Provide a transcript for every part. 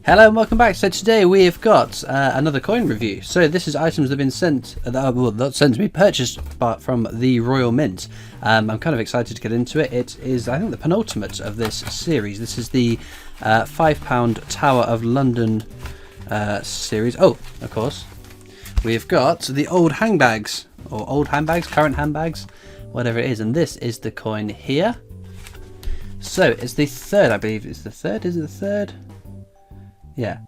Hello and welcome back. So today we have got another coin review. So this is items that have been sent, well not sent to me, purchased but from the Royal Mint. I'm kind of excited to get into it. It is, I think, the penultimate of this series. This is the £5 Tower of London series. Oh, of course, we've got the old handbags, or old handbags, current handbags, whatever it is. And this is the coin here. So it's the third, I believe. It's the third, is it the third? Yeah,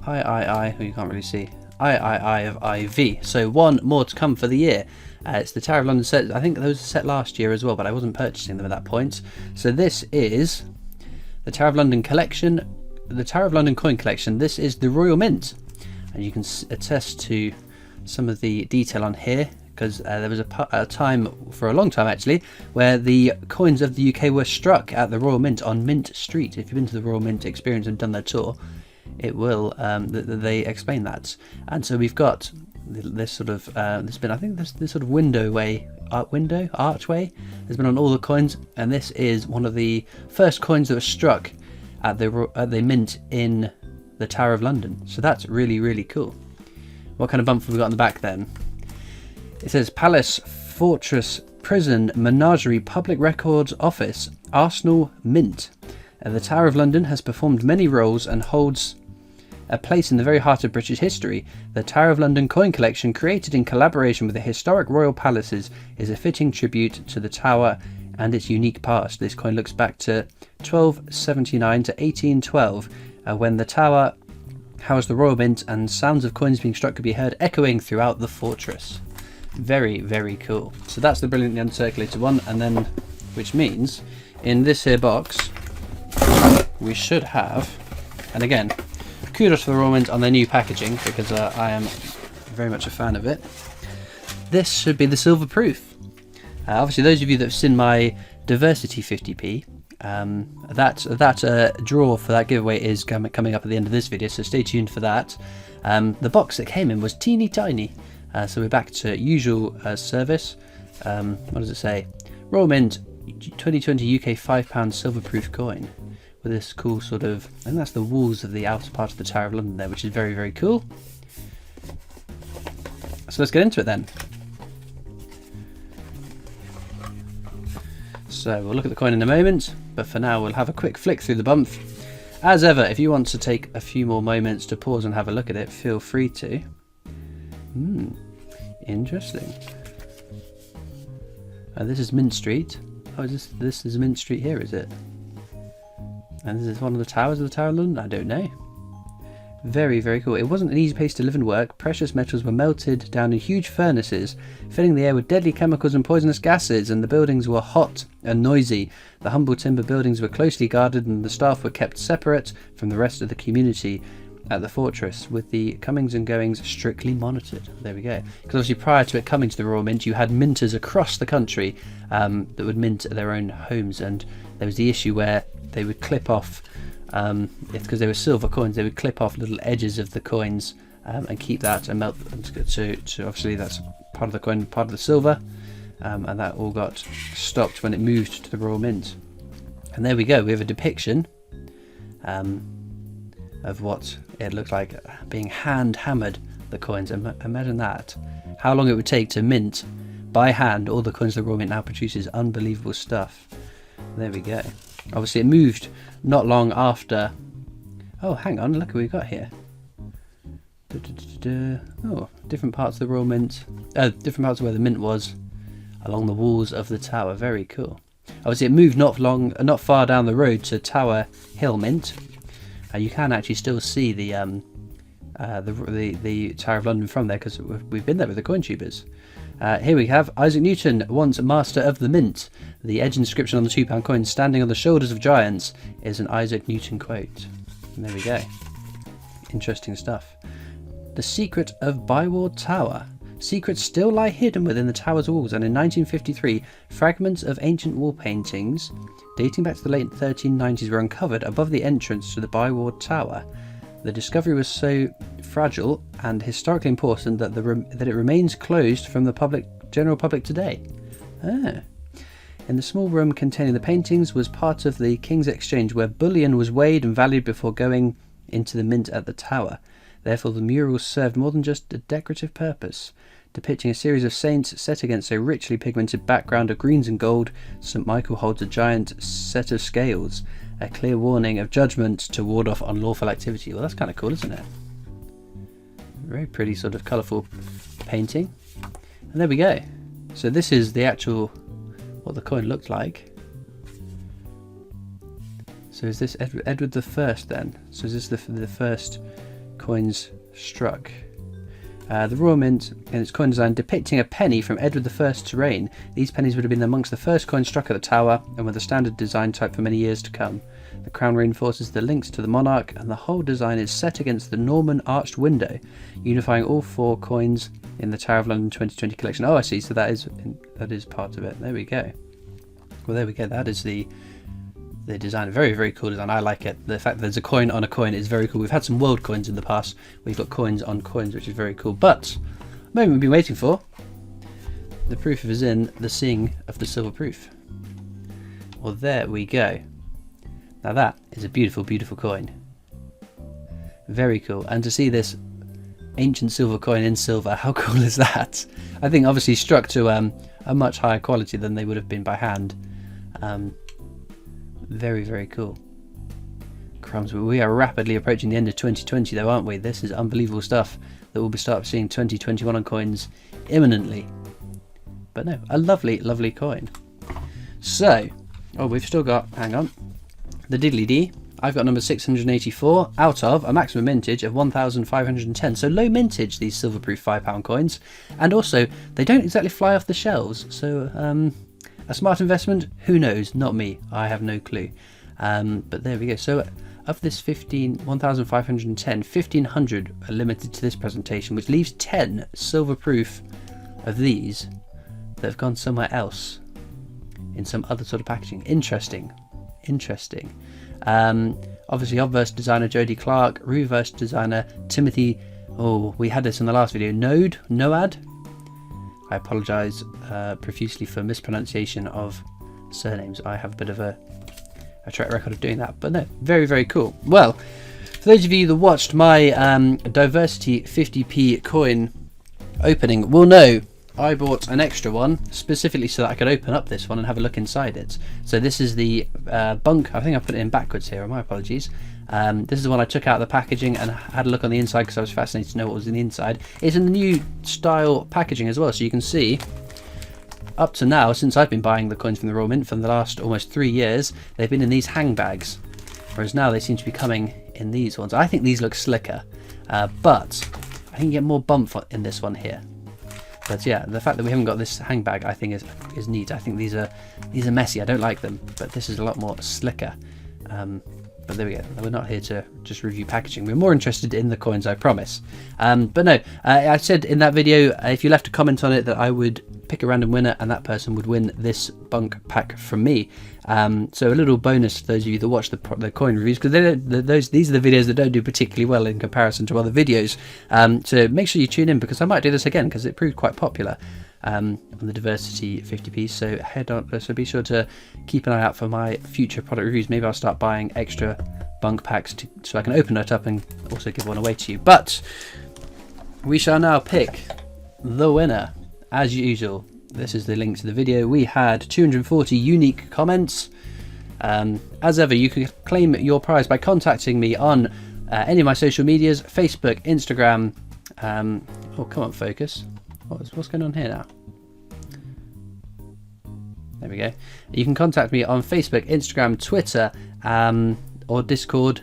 I, oh, you can't really see, I of IV, so one more to come for the year. It's the Tower of London set. I think those were set last year as well, but I wasn't purchasing them at that point. So this is the Tower of London collection, the Tower of London coin collection. This is the Royal Mint, and you can attest to some of the detail on here, because there was a time, for a long time actually, where the coins of the UK were struck at the Royal Mint on Mint Street. If you've been to the Royal Mint experience and done their tour, it will, they explain that. And so we've got this sort of, this been, I think this sort of archway has been on all the coins, and this is one of the first coins that were struck at the Mint in the Tower of London. So that's really, really cool. What kind of bump have we got on the back then? It says Palace, Fortress, Prison, Menagerie, Public Records Office, Arsenal, Mint. The Tower of London has performed many roles and holds a place in the very heart of British history. The Tower of London coin collection, created in collaboration with the historic royal palaces, is a fitting tribute to the Tower and its unique past. This coin looks back to 1279 to 1812, when the Tower housed the Royal Mint, and sounds of coins being struck could be heard echoing throughout the fortress. Very, very cool. So that's the brilliantly uncirculated one, and then, which means in this here box we should have, and again, kudos to the Royal Mint on their new packaging, because I am very much a fan of it. This should be the silver proof. Obviously, those of you that have seen my Diversity 50p, that draw for that giveaway is coming up at the end of this video, so stay tuned for that. The box it came in was teeny tiny. So we're back to usual service. What does it say? Royal Mint 2020 UK £5 silver proof coin with this cool sort of, and that's the walls of the outer part of the Tower of London there, which is very, very cool. So let's get into it then. So we'll look at the coin in a moment, but for now we'll have a quick flick through the bump. As ever, if you want to take a few more moments to pause and have a look at it, feel free to. Interesting. This is Mint Street. Oh, this is Mint Street here, is it? And this is one of the towers of the Tower of London? I don't know. Very, very cool. It wasn't an easy place to live and work. Precious metals were melted down in huge furnaces, filling the air with deadly chemicals and poisonous gases, and the buildings were hot and noisy. The humble timber buildings were closely guarded, and the staff were kept separate from the rest of the community at the fortress, with the comings and goings strictly monitored. There we go. Because obviously prior to it coming to the Royal Mint, you had minters across the country that would mint their own homes, and there was the issue where they would clip off, because they were silver coins, they would clip off little edges of the coins and keep that and melt to obviously that's part of the coin, part of the silver, and that all got stopped when it moved to the Royal Mint. And there we go, we have a depiction of what it looked like being hand hammered, the coins. Imagine that, how long it would take to mint by hand all the coins the Royal Mint now produces. Unbelievable stuff. There we go. Obviously it moved not long after. Oh, hang on, look what we've got here. Oh, different parts of the Royal Mint, different parts of where the mint was along the walls of the tower. Very cool. Obviously it moved not far down the road to Tower Hill Mint. You can actually still see the Tower of London from there, because we've been there with the coin tubers. Here we have Isaac Newton, once master of the mint. The edge inscription on the £2 coin, standing on the shoulders of giants, is an Isaac Newton quote. And there we go. Interesting stuff. The secret of Byward Tower. Secrets still lie hidden within the tower's walls, and in 1953, fragments of ancient wall paintings dating back to the late 1390s were uncovered above the entrance to the Byward Tower. The discovery was so fragile and historically important that it remains closed from the general public today. In the small room containing the paintings was part of the King's Exchange, where bullion was weighed and valued before going into the mint at the tower. Therefore, the mural served more than just a decorative purpose. Depicting a series of saints set against a richly pigmented background of greens and gold, St. Michael holds a giant set of scales, a clear warning of judgment to ward off unlawful activity. Well, that's kind of cool, isn't it? Very pretty sort of colourful painting. And there we go. So this is the actual, what the coin looked like. So is this Edward the First then? So is this the first coins struck? The Royal Mint in its coin design depicting a penny from Edward I's reign. These pennies would have been amongst the first coins struck at the tower and were the standard design type for many years to come. The crown reinforces the links to the monarch, and the whole design is set against the Norman arched window, unifying all 4 coins in the Tower of London 2020 collection. Oh, I see. So that is part of it. There we go. Well, there we go. That is the design. Very, very cool design. I like it. The fact that there's a coin on a coin is very cool. We've had some world coins in the past. We've got coins on coins, which is very cool. But the moment we've been waiting for, the proof is in the seeing of the silver proof. Well, there we go. Now that is a beautiful, beautiful coin. Very cool. And to see this ancient silver coin in silver, how cool is that? I think obviously struck to a much higher quality than they would have been by hand. Very, very cool. Crumbs, we are rapidly approaching the end of 2020 though, aren't we? This is unbelievable stuff that we'll be start seeing 2021 on coins imminently. But no, a lovely, lovely coin. So, oh, we've still got, hang on, the diddly dee. I've got number 684 out of a maximum mintage of 1,510. So low mintage, these silverproof £5 coins. And also, they don't exactly fly off the shelves. So, a smart investment? Who knows? Not me. I have no clue. But there we go. So of this 1,510, 1,500 are limited to this presentation, which leaves 10 silver proof of these that have gone somewhere else in some other sort of packaging. Interesting. Interesting. Obviously, obverse designer Jodie Clark, reverse designer Timothy. Oh, we had this in the last video. Noad. I apologise profusely for mispronunciation of surnames. I have a bit of a track record of doing that, but no, very, very cool. Well, for those of you that watched my Diversity 50p coin opening will know I bought an extra one specifically so that I could open up this one and have a look inside it. So this is the BUNC. I think I put it in backwards here, my apologies. This is the one I took out of the packaging and had a look on the inside because I was fascinated to know what was in the inside. It's in the new style packaging as well, so you can see up to now, since I've been buying the coins from the Royal Mint for the last almost 3 years, they've been in these hang bags, whereas now they seem to be coming in these ones. I think these look slicker, but I think you get more bump in this one here. But yeah, the fact that we haven't got this hang bag, I think is neat. I think these are messy. I don't like them, but this is a lot more slicker. But there we go. We're not here to just review packaging. We're more interested in the coins, I promise. But no, I said in that video, if you left a comment on it, that I would pick a random winner and that person would win this BUNC pack from me. So a little bonus to those of you that watch the coin reviews, because these are the videos that don't do particularly well in comparison to other videos. So make sure you tune in, because I might do this again because it proved quite popular on the Diversity 50p. So be sure to keep an eye out for my future product reviews. Maybe I'll start buying extra BUNC packs so I can open it up and also give one away to you. But we shall now pick the winner. As usual, this is the link to the video. We had 240 unique comments. As ever, you can claim your prize by contacting me on any of my social medias, Facebook, Instagram. Oh, come on, focus. What's going on here now? There we go. You can contact me on Facebook, Instagram, Twitter, or Discord.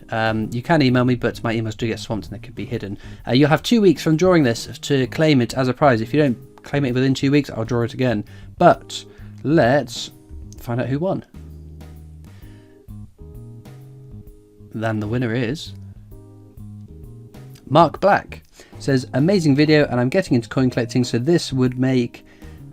You can email me, but my emails do get swamped and they could be hidden. You'll have 2 weeks from drawing this to claim it as a prize. If you don't claim it within 2 weeks, I'll draw it again. But let's find out who won. Then the winner is Mark Black. Says, amazing video, and I'm getting into coin collecting, so this would make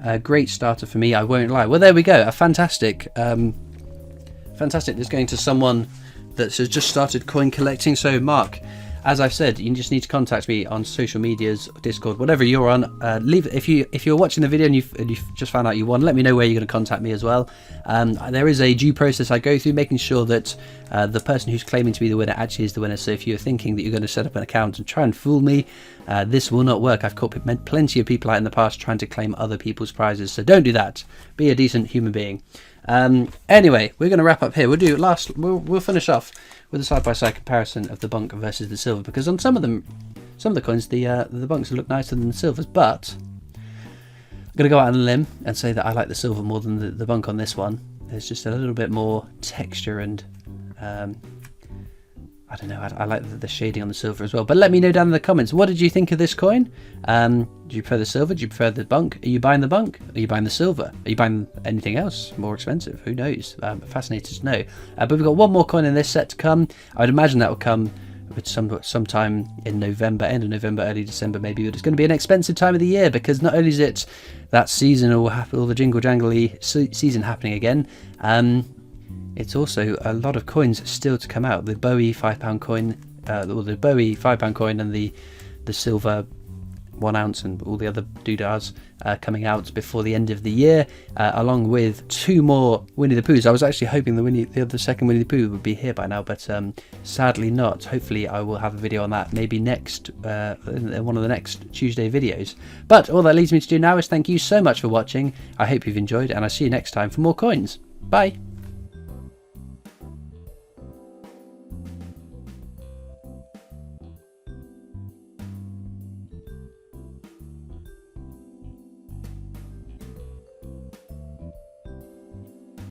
a great starter for me, I won't lie. Well, there we go. A fantastic that's going to someone that has just started coin collecting. So Mark, as I've said, you just need to contact me on social medias, Discord, whatever you're on. Leave if you're watching the video and you've just found out you won, let me know where you're going to contact me as well. There is a due process I go through, making sure that the person who's claiming to be the winner actually is the winner. So if you're thinking that you're going to set up an account and try and fool me, this will not work. I've caught plenty of people out in the past trying to claim other people's prizes, so don't do that. Be a decent human being. Anyway, we're going to wrap up here. We'll finish off with a side-by-side comparison of the BUNC versus the silver, because on some of the coins, the BUNCs look nicer than the silvers, but I'm going to go out on a limb and say that I like the silver more than the BUNC on this one. There's just a little bit more texture and I don't know, I like the shading on the silver as well. But let me know down in the comments, what did you think of this coin? Do you prefer the silver? Do you prefer the BUNC? Are you buying the BUNC? Are you buying the silver? Are you buying anything else more expensive? Who knows? Fascinated to know. But we've got one more coin in this set to come. I would imagine that will come with sometime in November, end of November, early December maybe. But it's going to be an expensive time of the year, because not only is it that season all the jingle jangly season happening again, it's also a lot of coins still to come out. The Bowie £5 coin, or the Bowie £5 coin, and the silver 1 ounce and all the other doodads coming out before the end of the year, along with 2 more Winnie the Poohs. I was actually hoping the second Winnie the Pooh would be here by now, but sadly not. Hopefully I will have a video on that maybe next one of the next Tuesday videos. But all that leaves me to do now is thank you so much for watching. I hope you've enjoyed, and I'll see you next time for more coins. Bye.